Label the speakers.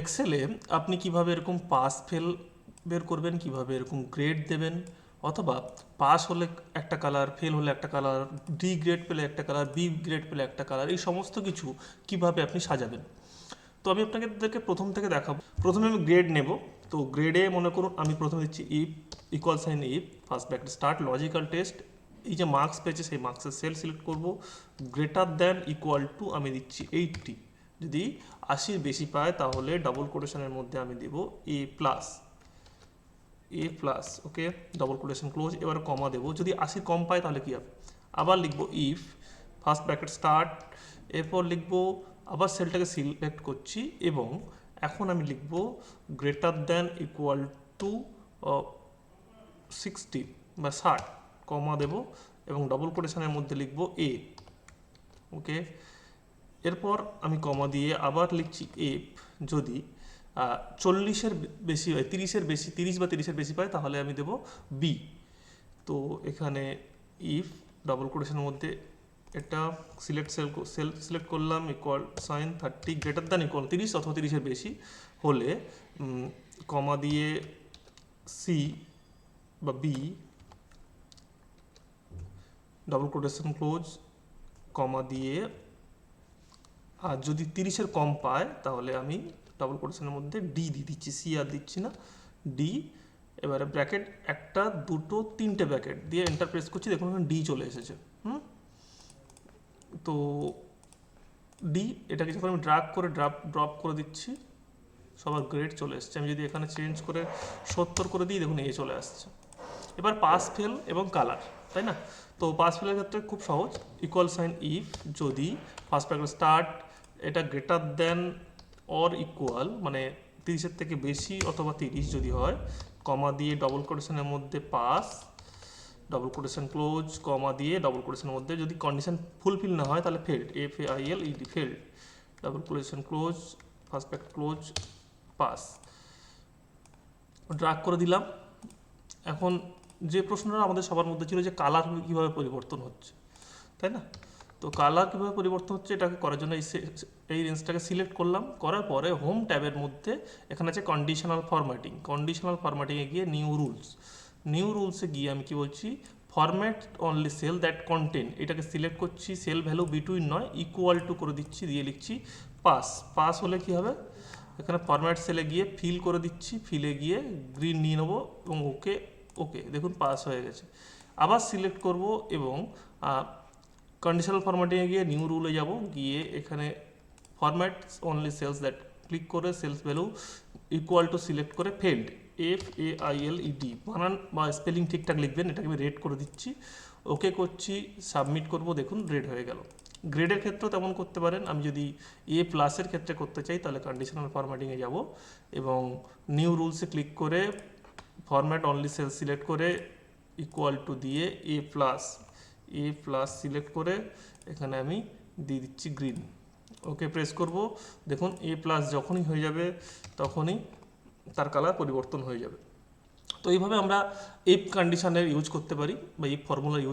Speaker 1: এক্সেলে আপনি কিভাবে এরকম পাস ফেল বের করবেন, কিভাবে এরকম গ্রেড দেবেন, অথবা পাস হলে একটা কালার, ফেল হলে একটা কালার, ডি গ্রেড পেলে একটা কালার, বি গ্রেড পেলে একটা কালার, এই সমস্ত কিছু কিভাবে আপনি সাজাবেন। তো আমি আপনাদেরকে প্রথম থেকে দেখাবো। প্রথমে আমি গ্রেড নেব। তো গ্রেডে মনে করুন আমি প্রথমে দিচ্ছি if equal sign if first bracket start logical test, এই যে মার্কস পেয়েছে সেই মার্কসের সেল সিলেক্ট করব, গ্রেটার দ্যান ইকুয়াল টু আমি দিচ্ছি 80, যদি 80 বেশি পায় তাহলে ডবল কোটেশনের মধ্যে আমি দেব এ প্লাস, ওকে, ডবল কোটেশন ক্লোজ, এবার কমা দেবো। যদি 80 কম পায় তাহলে কী হবে, আবার লিখবো ইফ ফার্স্ট ব্র্যাকেট স্টার্ট, এরপর লিখবো, আবার সেলটাকে সিলেক্ট করছি এবং এখন আমি লিখব গ্রেটার দ্যান ইকুয়াল টু 60 বা 60, কমা দেব এবং ডবল কোটেশনের মধ্যে লিখব এ, ওকে। এরপর আমি কমা দিয়ে আবার লিখছি এফ, যদি 40-এর বেশি হয়, 30-এর বেশি, 30 বা 30-এর বেশি পায় তাহলে আমি দেব বি। তো এখানে ইফ ডবল কোটেশনের মধ্যে এটা সেল সিলেক্ট করলাম, equal sign 30 greater than equal 30 অথবা 30-এর বেশি হলে কমা দিয়ে সি বা B, double quotation close, comma দিয়ে, আর যদি 30-এর কম পায় তাহলে আমি ডবল কোটেশনের মধ্যে ডি দিয়ে দিচ্ছি, সি আর দিচ্ছি না, ডি। এবারে ব্র্যাকেট একটা, দুটো, তিনটে ব্র্যাকেট দিয়ে এন্টার প্রেস করছি, দেখুন এখানে ডি চলে এসেছে। তো ডি, এটাকে যখন আমি ড্রপ করে দিচ্ছি সবার গ্রেড চলে এসছে। আমি যদি এখানে চেঞ্জ করে 70 করে দিই, দেখুন এ চলে আসছে। এবার পাস ফেল এবং কালার, তাই না? তো পাস ফেলের ক্ষেত্রে খুব সহজ, ইকুয়াল সাইন ইফ, যদি ফার্স্ট প্যারাগ্রাফ স্টার্ট এটা গ্রেটার দেন অর ইকুয়াল, মানে 30-এর থেকে বেশি অথবা 30 যদি হয়, কমা দিয়ে ডবল কোটেশনের মধ্যে pass, double quotation close, comma দিয়ে ডবল কোটেশনের মধ্যে, যদি কন্ডিশন ফুলফিল না হয় তাহলে failed, FAILED, failed, double quotation close, first bracket close, pass, drag করে দিলাম। এখন যে প্রশ্নটা আমাদের সবার মধ্যে ছিল যে কালার কীভাবে পরিবর্তন হচ্ছে, তাই না? তো কালার কীভাবে পরিবর্তন হচ্ছে এটাকে করার জন্য এই রেঞ্জটাকে সিলেক্ট করলাম, করার পরে হোম ট্যাবের মধ্যে এখানে আছে কন্ডিশনাল ফরম্যাটিংয়ে গিয়ে নিউ রুলসে গিয়ে আমি কি বলছি, format only cell that contain, এটাকে সিলেক্ট করছি, সেল ভ্যালু বিটুইন নয়, ইকুয়াল টু করে দিচ্ছি, দিয়ে লিখছি পাস হলে কি হবে, এখানে ফরম্যাট সেলে গিয়ে ফিল করে দিচ্ছি, ফিলে গিয়ে গ্রিন নিয়ে নেবো এবং ওকে দেখুন পাস হয়ে গেছে। আবার সিলেক্ট করব এবং কন্ডিশনাল ফরম্যাটিংয়ে গিয়ে নিউ রুলে যাব, গিয়ে এখানে format only cells that click করে cells value equal to select করে ফেল্ড, FAILED, বানান বা স্পেলিং ঠিকঠাক লিখবেন, এটাকে আমি রেড করে দিচ্ছি, ওকে করছি, সাবমিট করব, দেখুন রেড হয়ে গেল। গ্রেডের ক্ষেত্রেও তেমন করতে পারেন। আমি যদি A+-এর ক্ষেত্রে করতে চাই তাহলে কন্ডিশনাল ফরম্যাটিংয়ে যাব এবং নিউ রুলসে ক্লিক করে ফরম্যাট অনলি সেল সিলেক্ট করে ইকুয়াল টু দিয়ে A+ সিলেক্ট করে এখানে আমি দিয়ে দিচ্ছি গ্রিন, ওকে প্রেস করব, দেখুন A+ যখনই হয়ে যাবে তখনই তার কালার পরিবর্তন হয়ে যাবে। তো এইভাবে আমরা ইফ কন্ডিশনের ইউজ করতে পারি বা ইফ ফর্মুলা ইউজ